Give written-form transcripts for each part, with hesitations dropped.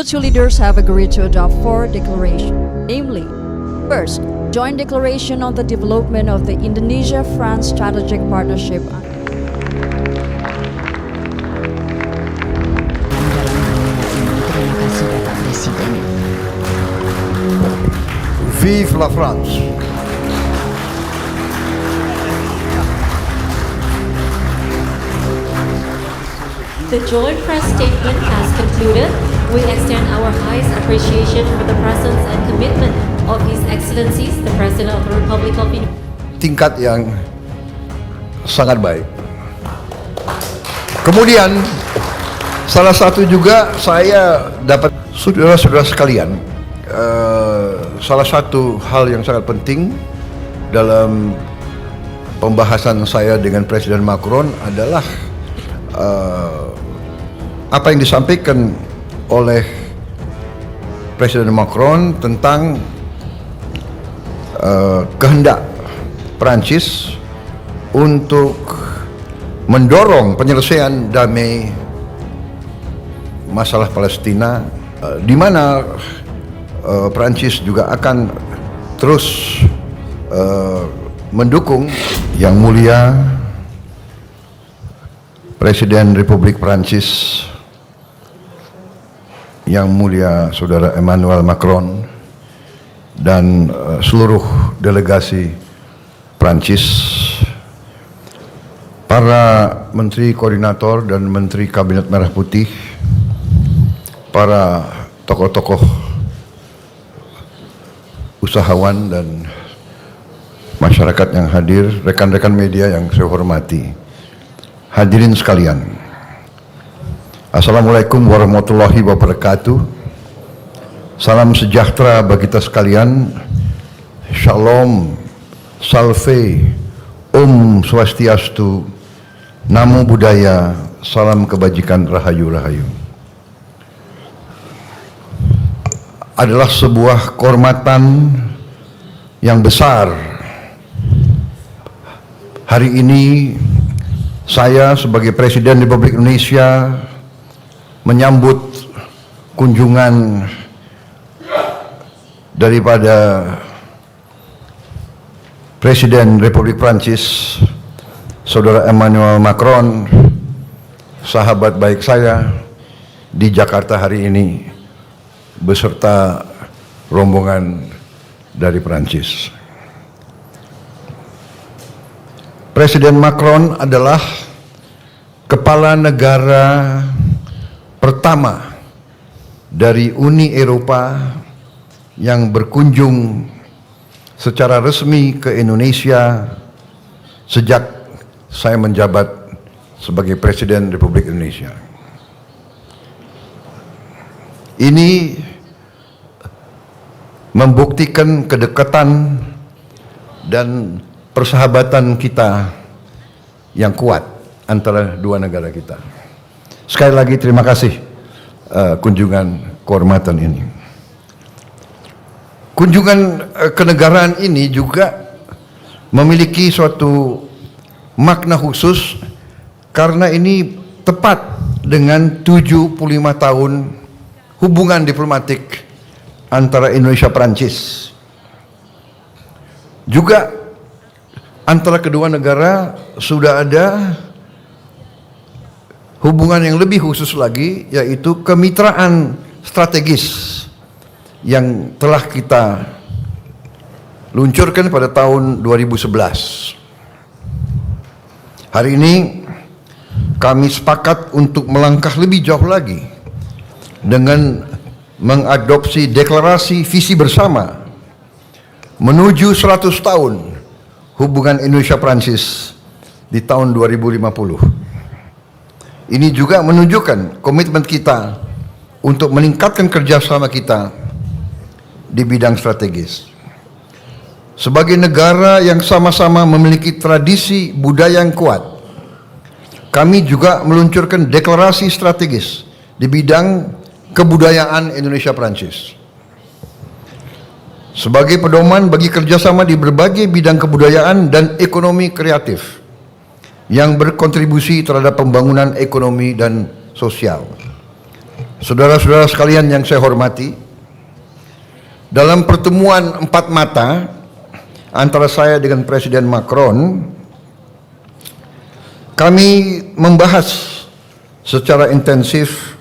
The two leaders have agreed to adopt 4 declarations, namely, first, joint declaration on the development of the Indonesia-France strategic partnership. Terima kasih Bapak Presiden. Vive la France! The joint press statement has concluded. We extend our highest appreciation for the presence and commitment of His Excellencies, the President of the Republic of Indonesia. Tingkat yang sangat baik. Kemudian salah satu juga saya dapat saudara-saudara sekalian, salah satu hal yang sangat penting dalam pembahasan saya dengan Presiden Macron adalah apa yang disampaikan oleh Presiden Macron tentang kehendak Prancis untuk mendorong penyelesaian damai masalah Palestina, di mana Prancis juga akan terus mendukung Yang Mulia Presiden Republik Prancis, Yang Mulia Saudara Emmanuel Macron, dan seluruh delegasi Prancis, para Menteri Koordinator dan Menteri Kabinet Merah Putih, para tokoh-tokoh usahawan dan masyarakat yang hadir, rekan-rekan media yang saya hormati, hadirin sekalian, Assalamualaikum warahmatullahi wabarakatuh. Salam sejahtera bagi kita sekalian. Shalom, salve, swastiastu, namo buddhaya, salam kebajikan, rahayu rahayu. Adalah sebuah kehormatan yang besar hari ini saya sebagai Presiden Republik Indonesia menyambut kunjungan daripada Presiden Republik Prancis, Saudara Emmanuel Macron, sahabat baik saya di Jakarta hari ini beserta rombongan dari Prancis. Presiden Macron adalah kepala negara pertama dari Uni Eropa yang berkunjung secara resmi ke Indonesia sejak saya menjabat sebagai Presiden Republik Indonesia. Ini membuktikan kedekatan dan persahabatan kita yang kuat antara dua negara kita. Sekali lagi terima kasih kunjungan kehormatan ini. Kunjungan kenegaraan ini juga memiliki suatu makna khusus karena ini tepat dengan 75 tahun hubungan diplomatik antara Indonesia Prancis. Juga antara kedua negara sudah ada hubungan yang lebih khusus lagi, yaitu kemitraan strategis yang telah kita luncurkan pada tahun 2011. Hari ini kami sepakat untuk melangkah lebih jauh lagi dengan mengadopsi deklarasi visi bersama menuju 100 tahun hubungan Indonesia-Prancis di tahun 2050. Ini juga menunjukkan komitmen kita untuk meningkatkan kerjasama kita di bidang strategis. Sebagai negara yang sama-sama memiliki tradisi budaya yang kuat, kami juga meluncurkan deklarasi strategis di bidang kebudayaan Indonesia-Prancis. Sebagai pedoman bagi kerjasama di berbagai bidang kebudayaan dan ekonomi kreatif yang berkontribusi terhadap pembangunan ekonomi dan sosial. saudara-saudara sekalian yang saya hormati, dalam pertemuan empat mata antara saya dengan Presiden Macron, kami membahas secara intensif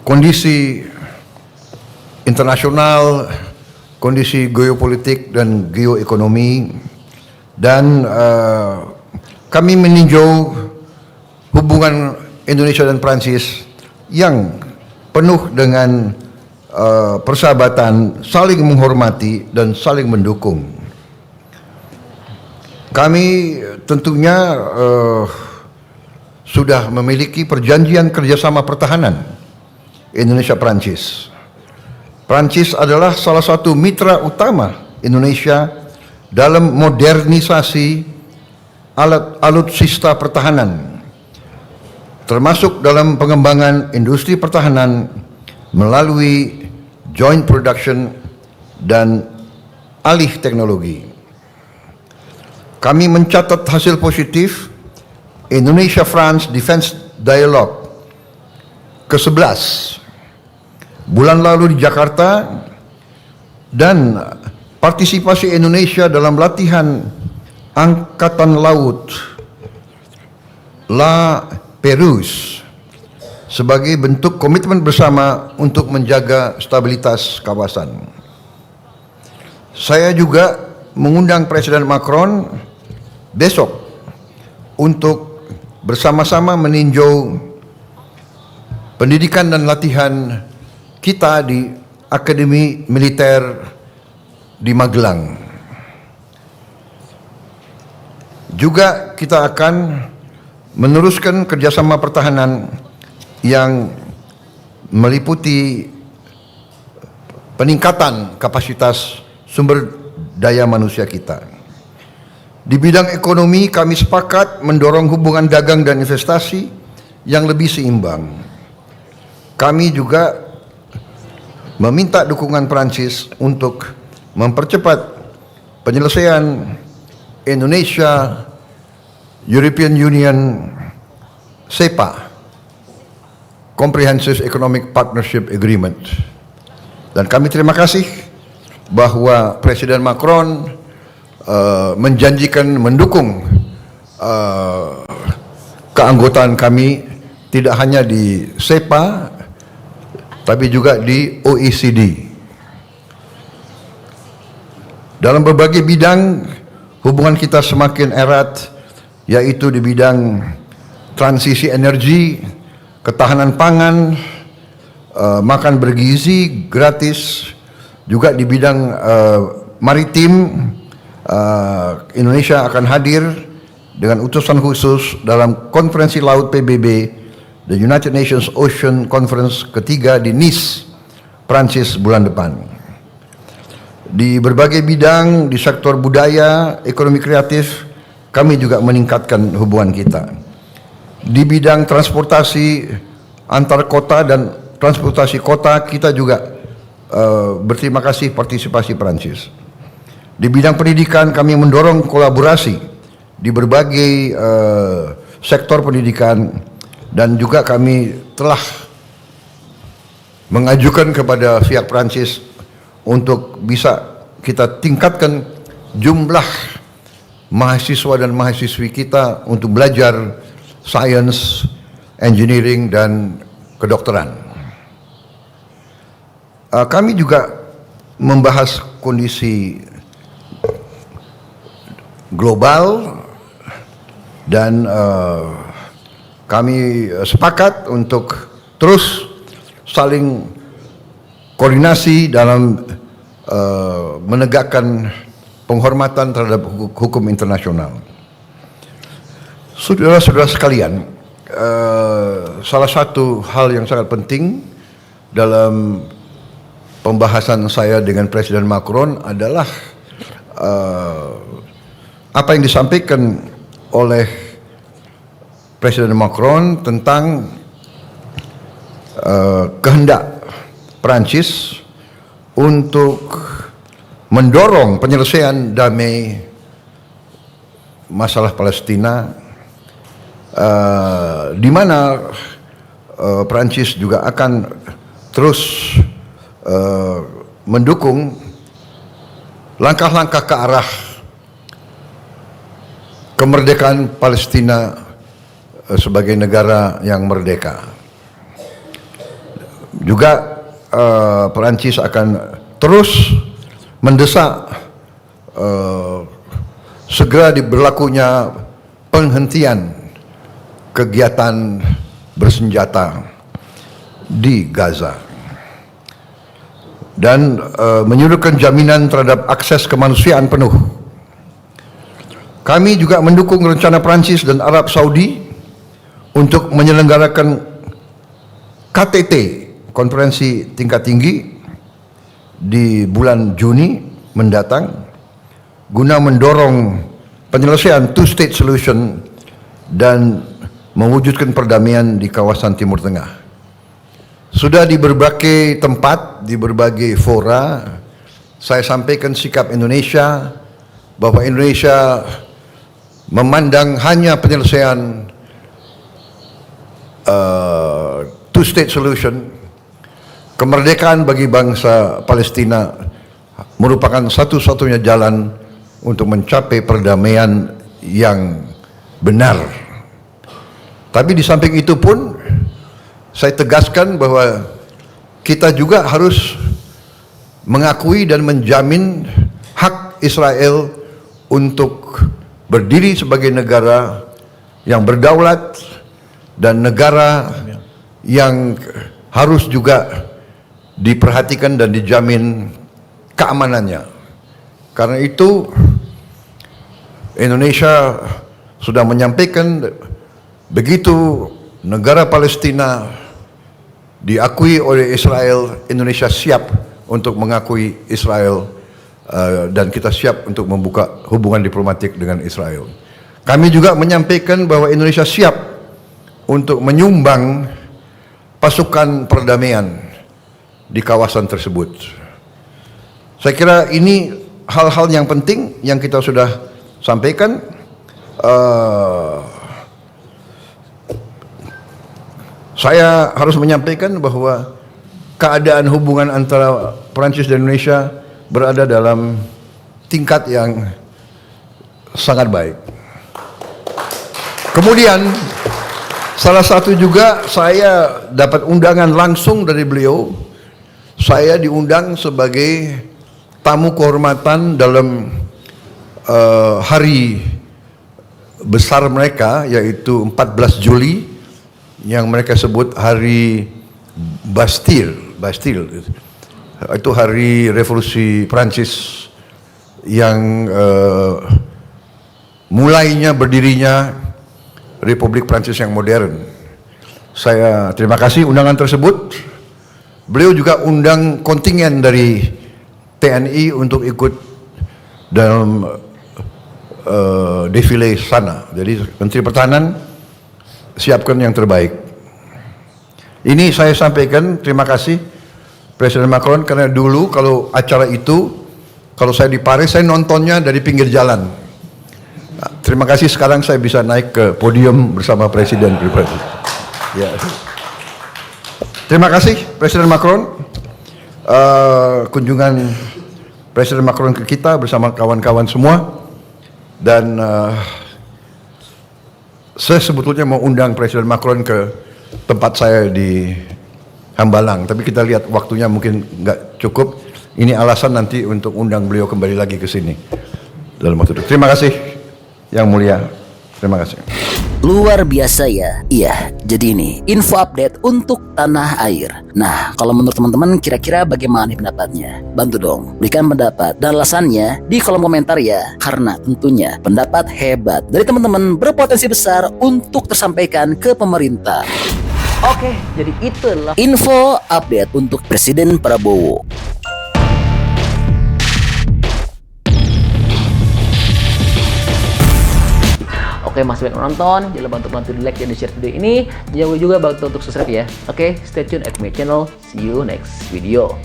kondisi internasional, kondisi geopolitik dan geoekonomi, dan kami meninjau hubungan Indonesia dan Prancis yang penuh dengan persahabatan, saling menghormati dan saling mendukung. Kami tentunya sudah memiliki perjanjian kerjasama pertahanan Indonesia-Prancis. Prancis adalah salah satu mitra utama Indonesia dalam modernisasi alutsista pertahanan, termasuk dalam pengembangan industri pertahanan melalui joint production dan alih teknologi. Kami mencatat hasil positif Indonesia-France Defense Dialogue ke-11 bulan lalu di Jakarta, dan partisipasi Indonesia dalam latihan Angkatan Laut La Pérouse sebagai bentuk komitmen bersama untuk menjaga stabilitas kawasan. Saya juga mengundang Presiden Macron besok untuk bersama-sama meninjau pendidikan dan latihan kita di Akademi Militer di Magelang. Juga kita akan meneruskan kerjasama pertahanan yang meliputi peningkatan kapasitas sumber daya manusia kita. Di bidang ekonomi, kami sepakat mendorong hubungan dagang dan investasi yang lebih seimbang. Kami juga meminta dukungan Prancis untuk mempercepat penyelesaian Indonesia European Union CEPA, Comprehensive Economic Partnership Agreement. Dan kami terima kasih bahwa Presiden Macron menjanjikan mendukung keanggotaan kami tidak hanya di CEPA tapi juga di OECD. Dalam berbagai bidang hubungan kita semakin erat, yaitu di bidang transisi energi, ketahanan pangan, makan bergizi gratis, juga di bidang maritim. Indonesia akan hadir dengan utusan khusus dalam konferensi laut PBB, The United Nations Ocean Conference ketiga di Nice, Prancis bulan depan. Di berbagai bidang, di sektor budaya, ekonomi kreatif, kami juga meningkatkan hubungan kita. Di bidang transportasi antar kota dan transportasi kota, kita juga berterima kasih partisipasi Prancis. Di bidang pendidikan, kami mendorong kolaborasi di berbagai sektor pendidikan, dan juga kami telah mengajukan kepada pihak Prancis untuk bisa kita tingkatkan jumlah mahasiswa dan mahasiswi kita untuk belajar sains, engineering, dan kedokteran. Kami juga membahas kondisi global, dan kami sepakat untuk terus saling koordinasi dalam menegakkan penghormatan terhadap hukum internasional. Saudara-saudara sekalian, salah satu hal yang sangat penting dalam pembahasan saya dengan Presiden Macron adalah apa yang disampaikan oleh Presiden Macron tentang kehendak Prancis untuk mendorong penyelesaian damai masalah Palestina, di mana Perancis juga akan terus mendukung langkah-langkah ke arah kemerdekaan Palestina sebagai negara yang merdeka. Juga Perancis akan terus mendesak segera diberlakunya penghentian kegiatan bersenjata di Gaza dan menyuruhkan jaminan terhadap akses kemanusiaan penuh. Kami juga mendukung rencana Perancis dan Arab Saudi untuk menyelenggarakan KTT, konferensi tingkat tinggi, di bulan Juni mendatang guna mendorong penyelesaian two-state solution dan mewujudkan perdamaian di kawasan Timur Tengah. Sudah di berbagai tempat, di berbagai fora, saya sampaikan sikap Indonesia bahwa Indonesia memandang hanya penyelesaian two-state solution, kemerdekaan bagi bangsa Palestina merupakan satu-satunya jalan untuk mencapai perdamaian yang benar. Tapi di samping itu pun saya tegaskan bahwa kita juga harus mengakui dan menjamin hak Israel untuk berdiri sebagai negara yang berdaulat dan negara yang harus juga diperhatikan dan dijamin keamanannya. Karena itu Indonesia sudah menyampaikan begitu negara Palestina diakui oleh Israel, Indonesia siap untuk mengakui Israel dan kita siap untuk membuka hubungan diplomatik dengan Israel. Kami juga menyampaikan bahwa Indonesia siap untuk menyumbang pasukan perdamaian di kawasan tersebut. Saya kira ini hal-hal yang penting yang kita sudah sampaikan. Saya harus menyampaikan bahwa keadaan hubungan antara Perancis dan Indonesia berada dalam tingkat yang sangat baik. Kemudian salah satu juga saya dapat undangan langsung dari beliau. Saya diundang sebagai tamu kehormatan dalam hari besar mereka, yaitu 14 Juli yang mereka sebut hari Bastille. Itu hari revolusi Prancis yang mulainya berdirinya Republik Prancis yang modern. Saya terima kasih undangan tersebut. Beliau juga undang kontingen dari TNI untuk ikut dalam defile sana. Jadi Menteri Pertahanan siapkan yang terbaik. Ini saya sampaikan terima kasih Presiden Macron, karena dulu kalau acara itu, kalau saya di Paris, saya nontonnya dari pinggir jalan. Nah, terima kasih sekarang saya bisa naik ke podium bersama Presiden pribadi. Ya. Terima kasih Presiden Macron. Kunjungan Presiden Macron ke kita bersama kawan-kawan semua, dan saya sebetulnya mau undang Presiden Macron ke tempat saya di Hambalang, tapi kita lihat waktunya mungkin nggak cukup. Ini alasan nanti untuk undang beliau kembali lagi ke sini dalam waktu itu. Terima kasih Yang Mulia. Terima kasih. Luar biasa ya. Iya, jadi ini info update untuk tanah air. Nah, kalau menurut teman-teman kira-kira bagaimana pendapatnya? Bantu dong, berikan pendapat dan alasannya di kolom komentar ya. Karena tentunya pendapat hebat dari teman-teman berpotensi besar untuk tersampaikan ke pemerintah. Oke, jadi itulah info update untuk Presiden Prabowo. Oke, masih banyak menonton, jangan lupa untuk bantu di like dan di share video ini. Jangan lupa juga bantu untuk subscribe ya. Oke, stay tune at my channel. See you next video.